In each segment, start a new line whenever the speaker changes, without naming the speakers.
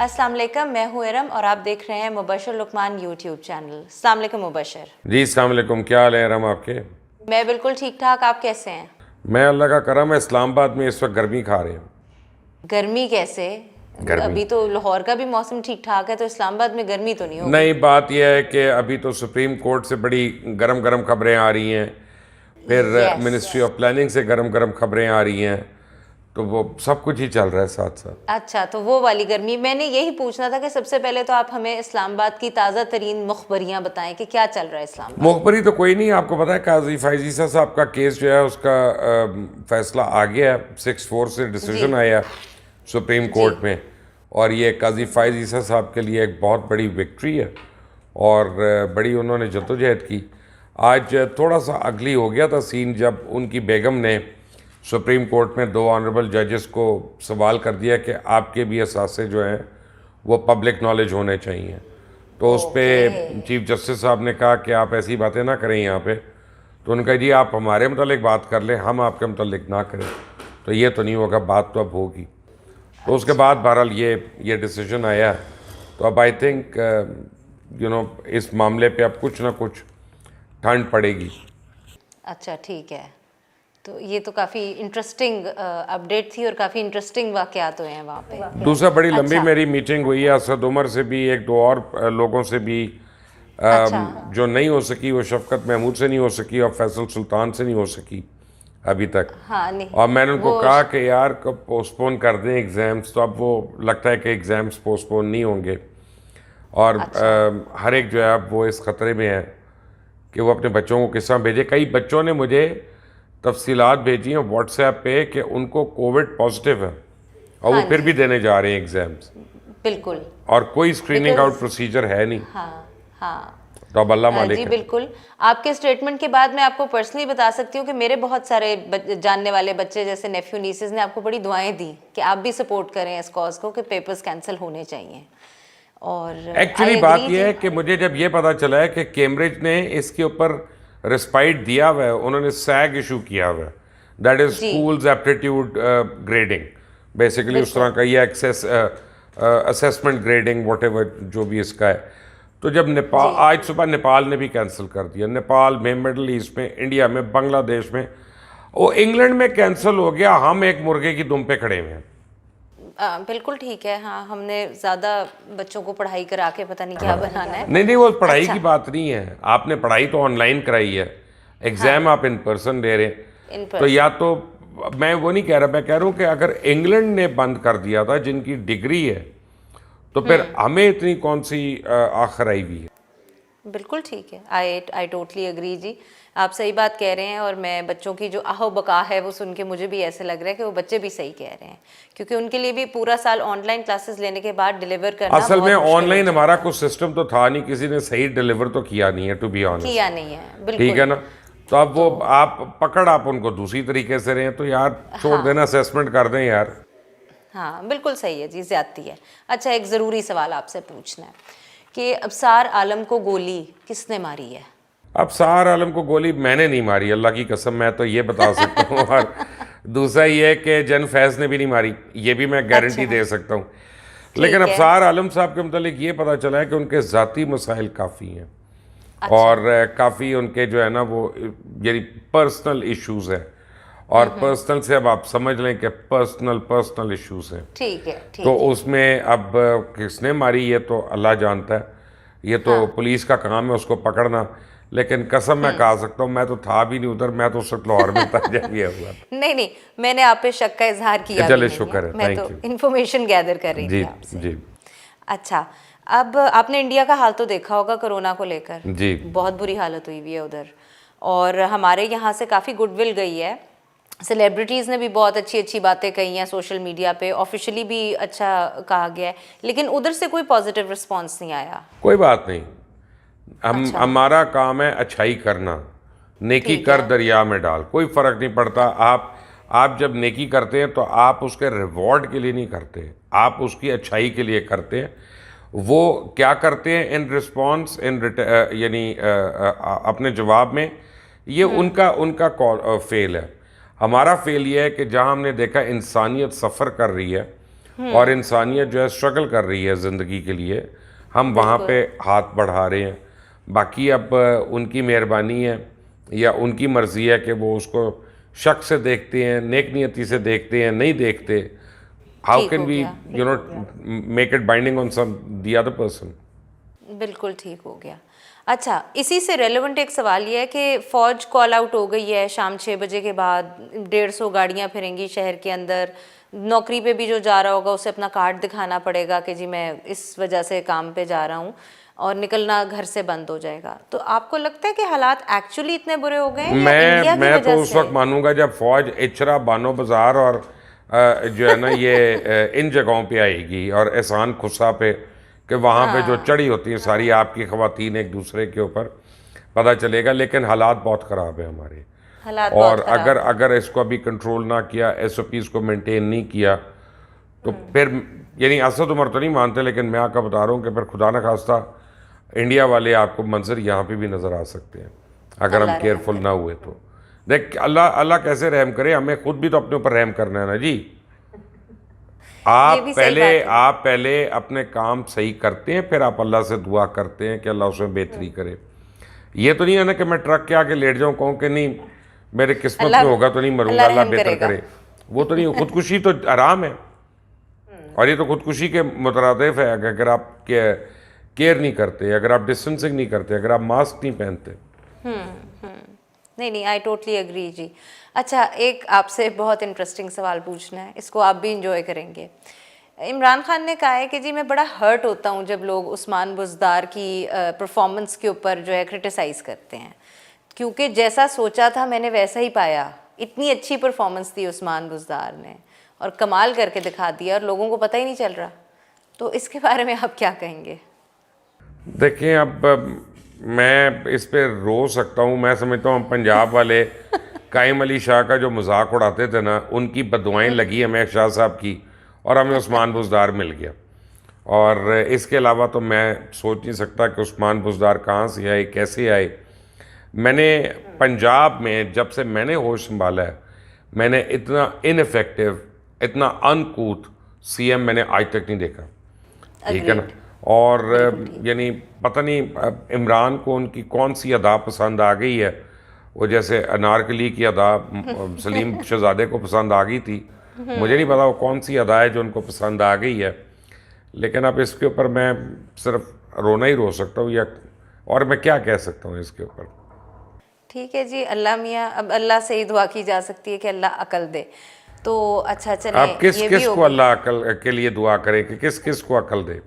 अस्सलाम वालेकुम, मैं हूँ इरम और आप देख रहे हैं मुबशर लुकमान यूट्यूब चैनल। अस्सलाम वालेकुम मुबशर।
जी अस्सलाम वालेकुम, क्या हाल है इरम आपके?
मैं बिल्कुल ठीक ठाक, आप कैसे हैं?
मैं अल्लाह का करम है, इस्लामाबाद में इस वक्त गर्मी खा रहे हैं।
गर्मी कैसे?
गर्मी
अभी तो लाहौर का भी मौसम ठीक ठाक है, तो इस्लामाबाद में गर्मी तो नहीं होगी?
नहीं, बात यह है कि अभी तो सुप्रीम कोर्ट से बड़ी गरम गरम खबरें आ रही हैं, फिर
यस।
मिनिस्ट्री ऑफ प्लानिंग से गरम गरम खबरें आ रही हैं, तो वो सब कुछ ही चल रहा है साथ साथ।
अच्छा, तो वो वाली गर्मी। मैंने यही पूछना था कि सबसे पहले तो आप हमें इस्लामाबाद की ताज़ा तरीन मुखबरियाँ बताएं कि क्या चल रहा है इस्लामाबाद।
मुखबरी तो कोई नहीं, आपको पता है काजी फायजीसा साहब का केस जो है उसका फैसला आ गया है, 6-4 से डिसीजन आया सुप्रीम कोर्ट में, और ये काजी फायजीसा साहब के लिए एक बहुत बड़ी विक्ट्री है और बड़ी उन्होंने जद्दोजहद की। आज थोड़ा सा अगली हो गया था सीन जब उनकी बेगम ने सुप्रीम कोर्ट में 2 ऑनरेबल जजेस को सवाल कर दिया कि आपके भी असासे जो हैं वो पब्लिक नॉलेज होने चाहिए। तो उस पर चीफ जस्टिस साहब ने कहा कि आप ऐसी बातें ना करें यहाँ पे। तो उन्होंने कहा जी आप हमारे मतलब बात कर लें, हम आपके मतलब ना करें, तो ये तो नहीं होगा, बात तो अब होगी। तो उसके बाद बहरहाल ये डिसीजन आया। तो अब आई थिंक इस मामले पे अब कुछ ना कुछ ठंड पड़ेगी।
अच्छा, ठीक है। तो ये तो काफ़ी इंटरेस्टिंग अपडेट थी और काफ़ी इंटरेस्टिंग वाक़यात हुए हैं वहाँ पे।
दूसरा बड़ी लंबी
अच्छा।
मेरी मीटिंग हुई है असद उमर से भी, 1-2 और लोगों से भी।
अच्छा।
जो नहीं हो सकी वो शफकत महमूद से नहीं हो सकी और फैसल सुल्तान से नहीं हो सकी अभी तक।
हाँ, नहीं।
और मैंने उनको
वो
कहा कि यार कब पोस्टपोन कर दें एग्ज़ाम्स, तो अब वो लगता है कि एग्ज़ाम्स पोस्टपोन नहीं होंगे। और हर एक जो है अब वो इस ख़तरे में है कि वो अपने बच्चों को किस तरह भेजे। कई बच्चों ने मुझे तफसीलात भेजी हैं व्हाट्सएप पे कि उनको कोविड पॉजिटिव है और वो
हाँ
फिर
जी,
भी देने जा रहे हैं एग्ज़ाम्स,
बिल्कुल।
और कोई स्क्रीनिंग आउट
बिकॉज
प्रोसीजर है नहीं।
हाँ, हाँ।
तो अब अल्लाह मालिक
जी
है।
बिल्कुल। आपके स्टेटमेंट के बाद मैं आपको पर्सनली बता सकती हूँ कि मेरे बहुत सारे जानने वाले बच्चे जैसे नेफ्यू नीसेस ने आपको बड़ी दुआएं दी कि आप भी सपोर्ट करें इस कॉज को कि पेपर्स कैंसिल होने चाहिए। और
एक्चुअली
आई
बात
एग्री
यह
जी।
है कि मुझे जब ये पता चला है कि कैम्ब्रिज ने इसके ऊपर रिस्पाइट दिया हुआ है, उन्होंने सैग इशू किया हुआ है, दैट इज
जी
स्कूल्स एप्टीट्यूड ग्रेडिंग, बेसिकली उस तरह
बिल्कुल।
का ये एक्सेस असेसमेंट ग्रेडिंग वॉटेवर जो भी इसका है। तो जब नेपाल,
जी
आज सुबह नेपाल ने भी कैंसिल कर दिया, नेपाल में, मिडल ईस्ट में, इंडिया में, बांग्लादेश में, वो इंग्लैंड में कैंसिल हो गया। हम एक मुर्गे की दुम पे खड़े हुए हैं।
बिल्कुल ठीक है। हाँ, हमने ज़्यादा बच्चों को पढ़ाई करा के पता नहीं क्या बनाना है।
नहीं नहीं, वो पढ़ाई
अच्छा।
की बात नहीं है, आपने पढ़ाई तो ऑनलाइन कराई है, एग्जाम
हाँ,
आप इन पर्सन दे रहे हैं।
इन
तो या
पर्सन।
तो मैं वो नहीं कह रहा, मैं कह रहा हूँ कि अगर इंग्लैंड ने बंद कर दिया था जिनकी डिग्री है, तो फिर हमें इतनी कौन सी आखिर आई हुई है।
बिल्कुल ठीक है। आई टोटली एग्री जी, आप सही बात कह रहे हैं। और मैं बच्चों की जो आहो बका है वो सुन के मुझे भी ऐसे लग रहा है कि वो बच्चे भी सही कह रहे हैं, क्योंकि उनके लिए भी पूरा साल ऑनलाइन क्लासेस लेने के बाद डिलीवर करना
असल में
बहुत मुश्किल हो
ऑनलाइन
जाता
हमारा
है।
कुछ सिस्टम तो था नहीं, किसी ने सही डिलीवर तो किया नहीं है, टू बी ऑनेस्ट।
किया नहीं है,
ठीक है
बिल्कुल।
ना? तो अब वो आप उनको दूसरी तरीके से रहे हैं, तो यार छोड़
हाँ,
देना, असेसमेंट कर दें यार।
हाँ बिल्कुल सही है जी, ज्यादती है। अच्छा, एक ज़रूरी सवाल आपसे पूछना है कि अबसार आलम को गोली किसने मारी है?
अब सार आलम को गोली मैंने नहीं मारी, अल्लाह की कसम, मैं तो ये बता सकता हूँ। और दूसरा ये है कि जन फैज़ ने भी नहीं मारी, ये भी मैं गारंटी
अच्छा,
दे सकता हूँ। लेकिन
ठीक
अब
है।
सार आलम साहब के मतलब ये पता चला है कि उनके ज़ाती मसाइल काफ़ी हैं,
अच्छा।
और काफ़ी उनके जो है ना वो यानी पर्सनल इश्यूज़ हैं, और पर्सनल से अब आप समझ लें कि पर्सनल इश्यूज़ हैं।
ठीक है,
तो
ठीक है।
उसमें अब किसने मारी ये तो अल्लाह जानता है, ये तो
हाँ।
पुलिस का काम है उसको पकड़ना। लेकिन कसम मैं कहा सकता हूँ, मैं तो था भी नहीं उधर, मैं तो उस वक्त लाहौर में था जब ये हुआ।
नहीं नहीं, मैंने आप पे शक का इजहार किया भी
चले,
नहीं
शुक्र
है,
है,
मैं
थैंक
तो
यू।
इन्फॉर्मेशन गैदर कर रही थी
जी
आपसे।
जी
अच्छा, अब आपने इंडिया का हाल तो देखा होगा कोरोना को लेकर।
जी।
बहुत बुरी हालत हुई हुई है उधर, और हमारे यहाँ से काफ़ी गुडविल गई है। सेलिब्रिटीज़ ने भी बहुत अच्छी अच्छी बातें कही हैं सोशल मीडिया पे, ऑफिशियली भी अच्छा कहा गया है, लेकिन उधर से कोई पॉजिटिव रिस्पॉन्स नहीं आया।
कोई बात नहीं,
अच्छा,
हमारा काम है अच्छाई करना, नेकी
ठीक
कर
है।
दरिया में डाल, कोई फ़र्क नहीं पड़ता। आप जब नेकी करते हैं तो आप उसके रिवॉर्ड के लिए नहीं करते, आप उसकी अच्छाई के लिए करते हैं। वो क्या करते हैं इन रिस्पॉन्स, यानी अपने जवाब में, ये उनका फेल है। हमारा फेल ये है कि जहाँ हमने देखा इंसानियत सफ़र कर रही है, और इंसानियत जो है स्ट्रगल कर रही है ज़िंदगी के लिए, हम वहाँ पे हाथ बढ़ा रहे हैं। बाकी अब उनकी मेहरबानी है या उनकी मर्ज़ी है कि वो उसको शक से देखते हैं, नेक नियति से देखते हैं, नहीं देखते। हाउ
ठीक
कैन
हो
वी
गया,
you know make it binding on some the other person.
बिल्कुल ठीक हो गया। अच्छा, इसी से रेलेवेंट एक सवाल ये है कि फ़ौज कॉल आउट हो गई है, शाम 6 बजे के बाद 150 गाड़ियाँ फिरेंगी शहर के अंदर। नौकरी पे भी जो जा रहा होगा उसे अपना कार्ड दिखाना पड़ेगा कि जी मैं इस वजह से काम पे जा रहा हूँ, और निकलना घर से बंद हो जाएगा। तो आपको लगता है कि हालात एक्चुअली इतने बुरे हो गए हैं या इंडिया की
मैं
वजह
तो उस
से?
वक्त मानूंगा जब फौज इचरा, बानो बाजार और जो है ना ये इन जगहों पे आएगी और एहसान खुसा पे, कि वहाँ पे जो चढ़ी होती हैं सारी आपकी ख़वातीन एक दूसरे के ऊपर, पता चलेगा। लेकिन हालात बहुत ख़राब है हमारे,
हालात
और
बहुत खराब
अगर
है।
अगर इसको अभी कंट्रोल ना किया, एसओपीज़ को मेंटेन नहीं किया, तो फिर यानी असद उमर तो नहीं मानते, लेकिन मैं आपका बता रहा हूँ कि फिर खुदा न खास्ता इंडिया वाले आपको मंजर यहाँ पे भी नज़र आ सकते हैं अगर हम
अल्लाह रहम
केयरफुल
करे।
ना हुए तो। देख, अल्लाह अल्लाह कैसे रहम करे, हमें खुद भी तो अपने ऊपर रहम करना है ना जी।
ये भी सही बात है।
आप पहले अपने काम सही करते हैं, फिर आप अल्लाह से दुआ करते हैं कि अल्लाह उसमें बेहतरी करे। ये तो नहीं है ना कि मैं ट्रक के आके लेट जाऊं, कहूँ कि नहीं मेरे किस्मत में
अल्लाह
होगा तो नहीं मरूंगा,
अल्लाह
अल्लाह
रहम
बेहतर
करेगा।
करे। वो तो नहीं, खुदकुशी तो आराम है, और ये तो खुदकुशी के मुतरादिफ है। अगर आप केयर नहीं करते, अगर आप डिस्टेंसिंग नहीं करते, अगर आप मास्क नहीं पहनते।
नहीं नहीं, आई टोटली एग्री जी। अच्छा, एक आपसे बहुत इंटरेस्टिंग सवाल पूछना है, इसको आप भी इंजॉय करेंगे। इमरान खान ने कहा है कि जी मैं बड़ा हर्ट होता हूँ जब लोग उस्मान बुज़दार की परफॉर्मेंस के ऊपर जो है क्रिटिसाइज़ करते हैं, क्योंकि जैसा सोचा था मैंने वैसा ही पाया। इतनी अच्छी परफॉर्मेंस दी उस्मान बुज़दार ने और कमाल करके दिखा दिया, और लोगों को पता ही नहीं चल रहा। तो इसके बारे में आप क्या कहेंगे?
देखिए, अब मैं इस पे रो सकता हूँ। मैं समझता हूँ पंजाब वाले कायम अली शाह का जो मजाक उड़ाते थे ना, उनकी बददुआएं लगी हमें शाह साहब की, और हमें उस्मान बुज़दार मिल गया। और इसके अलावा तो मैं सोच नहीं सकता कि उस्मान बुज़दार कहाँ से आए, कैसे आए। मैंने पंजाब में जब से मैंने होश संभाला है, मैंने इतना इनफेक्टिव, इतना अनकूथ सीएम मैंने आज तक नहीं देखा। ठीक है ना।
अग्रीड।
और
बिल्कुल ठीक।
यानी पता नहीं अब इमरान को उनकी कौन सी अदा पसंद आ गई है। वो जैसे अनारकली की अदा सलीम शहजादे को पसंद आ गई थी, मुझे नहीं पता वो कौन सी अदा है जो उनको पसंद आ गई है। लेकिन अब इसके ऊपर मैं सिर्फ रोना ही रो सकता हूँ, या और मैं क्या कह सकता हूँ इसके ऊपर।
ठीक है जी, अल्लाह मियाँ, अब अल्लाह से ही दुआ की जा सकती है कि अल्लाह अकल दे। तो अच्छा चलें,
आप किस
ये भी
किस
हो
को
गई।
अल्लाह अकल के लिए दुआ करे कि किस किस को अकल दे।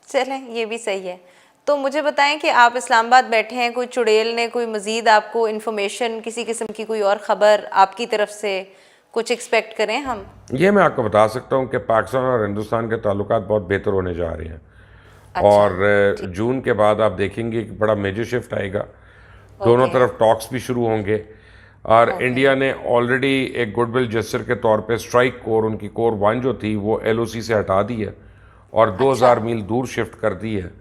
चलें, ये भी सही है। तो मुझे बताएं कि आप इस्लामाबाद बैठे हैं, कोई चुड़ैल ने कोई मज़ीद आपको इन्फॉर्मेशन, किसी किस्म की कोई और ख़बर आपकी तरफ से कुछ एक्सपेक्ट करें हम?
ये मैं आपको बता सकता हूँ कि पाकिस्तान और हिंदुस्तान के ताल्लुकात बहुत बेहतर होने जा रहे हैं।
अच्छा,
और जून के बाद आप देखेंगे कि बड़ा मेजर शिफ्ट आएगा, दोनों
ओके,
तरफ टॉक्स भी शुरू होंगे। और
ओके,
इंडिया ने ऑलरेडी एक गुडविल जेस्चर के तौर पे स्ट्राइक कोर, उनकी कोर 1 जो थी वो LOC से हटा दी है और
अच्छा,
2000 मील दूर शिफ्ट कर दी है।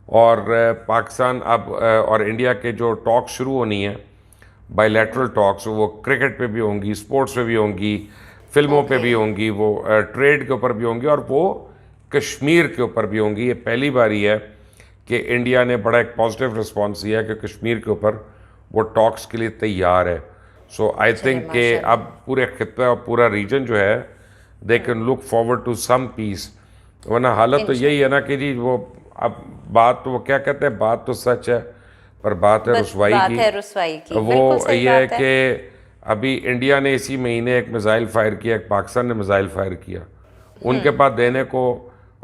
और पाकिस्तान अब और इंडिया के जो टॉक्स शुरू होनी है, बायलैटरल टॉक्स, वो क्रिकेट पे भी होंगी, स्पोर्ट्स पे भी होंगी, फिल्मों पे
ओके,
भी होंगी, वो ट्रेड के ऊपर भी होंगी, और वो कश्मीर के ऊपर भी होंगी। ये पहली बारी है कि इंडिया ने बड़ा एक पॉजिटिव रिस्पांस दिया है कि कश्मीर के ऊपर वो टॉक्स के लिए तैयार है। सो आई
चलें
थिंक कि
माशाल्लाह।
अब पूरे खित्ता और पूरा रीजन जो है, they can look forward to some peace. वरना हालत तो यही है
इंशाल्लाह।
ना कि जी वो, अब बात तो वो क्या कहते हैं, बात तो सच है पर बात है
बस
रुसवाई
बात
की।
है रुसवाई की,
वो
बिल्कुल सही
ये है
बात है।
कि अभी इंडिया ने इसी महीने एक मिसाइल फायर किया, एक पाकिस्तान ने मिसाइल फायर किया। उनके पास देने को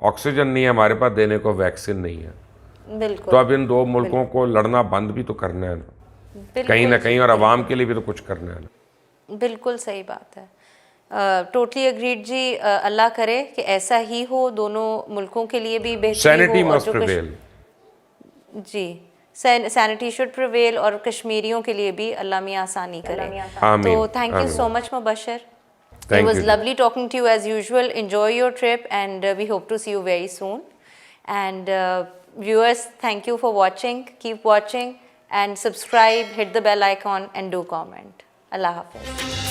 ऑक्सीजन नहीं है, हमारे पास देने को वैक्सीन नहीं है। तो
बिल्कुल,
अब इन दो मुल्कों को लड़ना बंद भी तो करना है ना, कहीं ना
बिल्कुल
कहीं,
जी,
और आवाम
बिल्कुल,
के लिए भी तो कुछ करना है ना।
बिल्कुल सही बात है। टोटली अग्रीड जी। अल्लाह करे कि ऐसा ही हो, दोनों मुल्कों के लिए भी बेहतरी हो,
सैनिटी
और
मस्ट
जो
प्रिवेल।
जी, सैनिटी शुड प्रिवेल, और कश्मीरियों के लिए भी अल्लाह मियाँ आसानी करे। तो
आमीन
थैंक यू सो
आमीन।
Much Mubashar. It
thank
was
you जी।
lovely talking to you as usual. Enjoy your trip, and we hope to see you very soon. And viewers, thank you for watching. Keep watching and subscribe, hit the bell icon, and do comment. Allah Hafiz.